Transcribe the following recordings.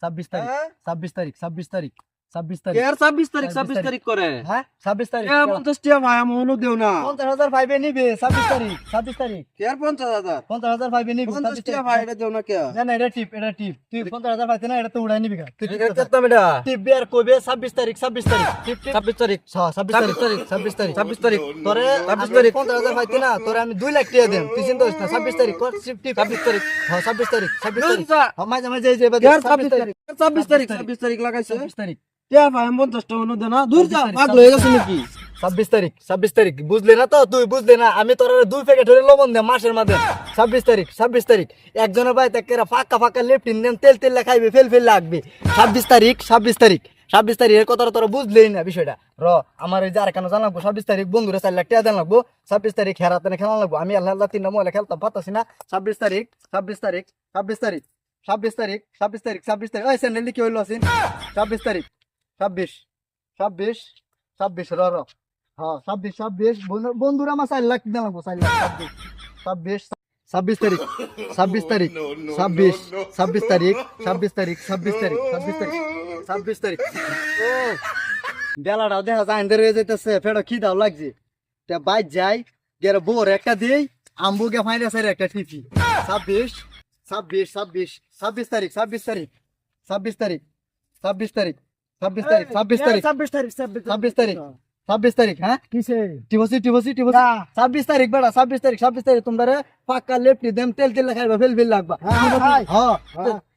26 তারিখ, হ্যাঁ? 26 তারিখ, 26 তারিখ, 26 তারিখ। এর 26 তারিখ করে হ্যাঁ 26 তারিখ। 50 টাকা ভাই আমি অনু দেও না 50,000 পাইবে নিবে 26 তারিখ, 26 তারিখ। এর 50,000 50,000 পাইবে নিবে 50 26 টাকা তারিখ। ভাই এটা দেও না কে না না এটা টিপ এটা টিপ। তুই 50,000 পাইতে না এটা তো উড়াই নিবি গা। তুই টিপ এটা কত এটা টিপ বিয়ার কইবে 26 তারিখ, 26 তারিখ। টিপ টিপ 26 তারিখ 26 তারিখ, 26 তারিখ। 26 তারিখ তোরে 26 তারিখ তারিখ 50,000 পাইতে না তোরে আমি 2 লাখ টাকা দেব। তুই চিন্তা করিস না 26 তারিখ কর টিপ 26 তারিখ হ্যাঁ 26 তারিখ, 26 তারিখ। দুইটা। হ্যাঁ মাঝে মাঝে এই যে এবার এর 26 তারিখ 26 তারিখ লাগাইছে 26 তারিখ। কে ভাই আমি 50 টাকা অনু দেও না দূর যা 26 পাগল হয়ে গেছ নাকি 26 তারিখ 26 তারিখ বুঝলি না তো তুই বুঝলি না আমি তোর 2 প্যাকেট হলে লবণ দে মাসের মধ্যে 26 তারিখ 26 তারিখ একজনের ভাই তাকে ফাঁকা ফাঁকা লেফটিন দেন তেল তেল খাইবে ফেল ফেল লাগবে 26 তারিখ 26 তারিখ 26 তারিখের কথাটা তোরা বুঝলেই না বিষয়টা আমার এই যে আর কেন জানাবো 26 তারিখ বন্ধুরা 4 লাখ টাকা দেন লাগবো 26 তারিখ হেরাতে খেলা লাগবো আমি আল্লাহ আল্লাহ 3টা মোবাইলে খেলতাম পাতাছি না 26 তারিখ 26 তারিখ 26 তারিখ 26 তারিখ 26 তারিখ 26 তারিখ ওই স্যান্ডেল কি হইলো আছেন 26 তারিখ 26 26 26 হ্যাঁ 26 26 বন্ধুরা আমার 4 লাখ দেন লাগবো 4 লাখ 26 26 তারিখ 26 তারিখ 26 26 তারিখ 26 তারিখ 26 তারিখ 26 তারিখ 26 তারিখ ও বেলাটাও দেখা যায় আইন্দে রয়ে যাইতেছে ফেরো কি দাও লাগছে তে বাইক যাই গের বোর একটা দেই আম্বুকে ফাইনা সাইড একটা টিপি 26 26 26 26 তারিখ 26 তারিখ 26 তারিখ 26 তারিখ 26 তারিখ 26 তারিখ 26 তারিখ 26 তারিখ 26 তারিখ হ্যাঁ কিসে টিবসি 26 তারিখ বেড়া 26 তারিখ তোমরা পাক্কা লেফটি দেম তেল তেল খাইবা ফেল ফেল লাগবা হ্যাঁ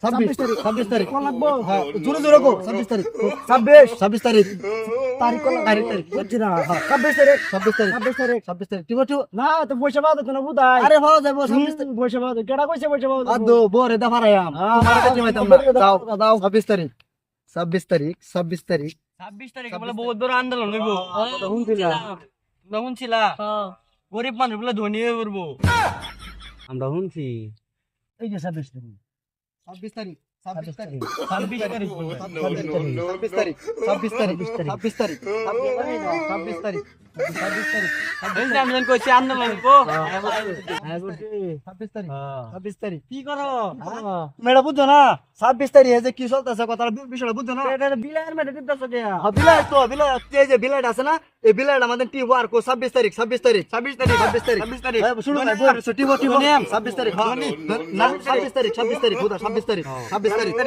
26 তারিখ 26 তারিখ কোন লাগবো হ্যাঁ জোরে জোরে কো 26 তারিখ 26 তারিখ তারিখ কোন তারিখ বুঝছি না হ্যাঁ 26 তারিখ 26 তারিখ 26 তারিখ টিবটু না তো পয়সা পাও তো না বুদাই আরে ভাও যাবো 26 তারিখ পয়সা পাও কেডা কইছে পয়সা পাও আদো বরে দা ফারায়াম তোমার কাছে পাইতাম না দাও দাও 26 তারিখ 26 তারিখ 26 তারিখ 26 তারিখে বলে বহুত বড় আন্দোলন হইব শুনছিলা তোমরা শুনছিলা গরিব মানুষ বলে ধনী হয়ে পড়বো আমরা শুনছি এই যে 26 তারিখ 26 তারিখ 26 তারিখ 26 তারিখ বলবে। 26 তারিখ 26 তারিখ 26 তারিখ 26 তারিখ 26 তারিখ এই যে আমি যখন কইছি আন্দোলন হইব হ্যাঁ বুঝছি 26 তারিখ হ্যাঁ 26 তারিখ কি করো মেডা বুঝছো না 26 তারিখে যে কি চলতেছে কথা বিষয়টা বুঝছো না এটা বিলার মেরে দিতেছ কে বিলাইট তো বিলাইট এই যে বিলাইট আছে না এই বিলাইট আমাদের টি ওয়ার কো 26 তারিখ 26 তারিখ 26 তারিখ 26 তারিখ 26 তারিখ শুনো ভাই বল টি ও টি 26 তারিখ হ্যাঁ না 26 তারিখ 26 তারিখ বুঝা 26 তারিখ 26 তারিখ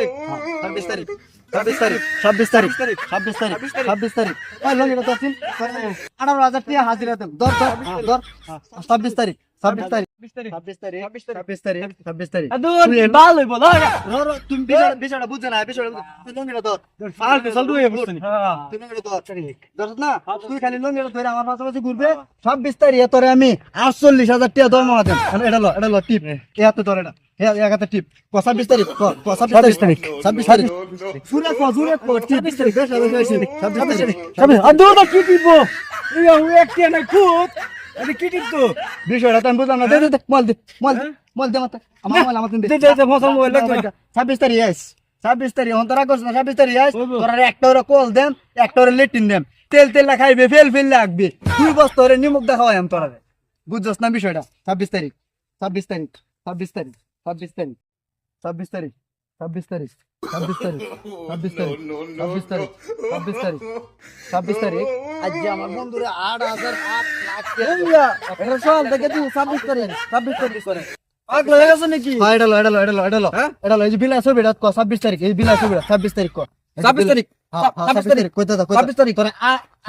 26 তারিখ 26 তারিখ 26 তারিখ 26 তারিখ 26 তারিখ ওই লগেটা তো আছেন 18000 টাকা হাজিরা দেন ধর 26 তারিখ 26 তারিখ 26 তারিখ 26 তারিখ 26 তারিখ আদুর বাল হইব না তুমি বিষয়টা বুঝছ না বিষয়টা তুই লঙ্গিটা ধর ফাল ফেসাল দুয়ে বসনি তুই লঙ্গিটা ধর ধর না তুই খালি লঙ্গিটা ধরে আমার পাশাপাশি ঘুরবে 26 তারিখে তোরে আমি 48000 টাকা দরমা দেন এটা লো টিপ এ হাতে ধর এটা এক হাতে টিপ 26 তারিখ 26 তারিখ 26 তারিখ জুরে কো 26 তারিখ 26 তারিখ আদুর তো কি দিব ইয়া ও একটা না খুদ এটা কি দিব তো বিষয়টা তো আমি বুঝলাম না দে মল দে মাথা আমার মতন দে দে ফসল মোবাইল লাগবে 26 তারিখ আইস 26 তারিখ অন্তরা করছ না 26 তারিখ আইস তোরা একটা ওরা কল দেন একটা ওরা লেটিন দেন তেল খাইবে ফেল লাগবে তুই বস্তা ওরে নিমুখ দেখাও আমি তোরা বুঝছস না বিষয়টা 26 তারিখ 26 তারিখ 26 তারিখ 26 তারিখ 26 তারিখ 26 তারিখ 26 তারিখ 26 তারিখ 26 তারিখ 26 তারিখ 26 তারিখ আজ যে আমার বন্ধুরা 8 লাখ এটা সব দেখে তুই 26 তারিখ 26 তারিখ করে পাগল হয়ে গেছ নাকি হ্যাঁ এটা লো এই যে বিলা ছবিটা কো 26 তারিখ এই বিলা ছবিটা 26 তারিখ কো 26 তারিখ 26 তারিখ কইতা 26 তারিখ তোরা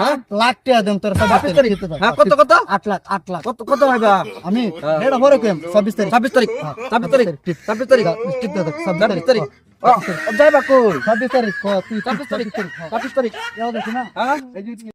8 লাখ টাকা দেন তোর 26 তারিখ হ্যাঁ কত 8 লাখ কত হইবা আমি এটা পরে কইম 26 তারিখ 26 তারিখ 26 তারিখ 26 তারিখ টিপ দে 26 তারিখ যাইবা কই 26 তারিখ কো তুই 26 তারিখ 26 তারিখ যাও দেখি না হ্যাঁ এই যে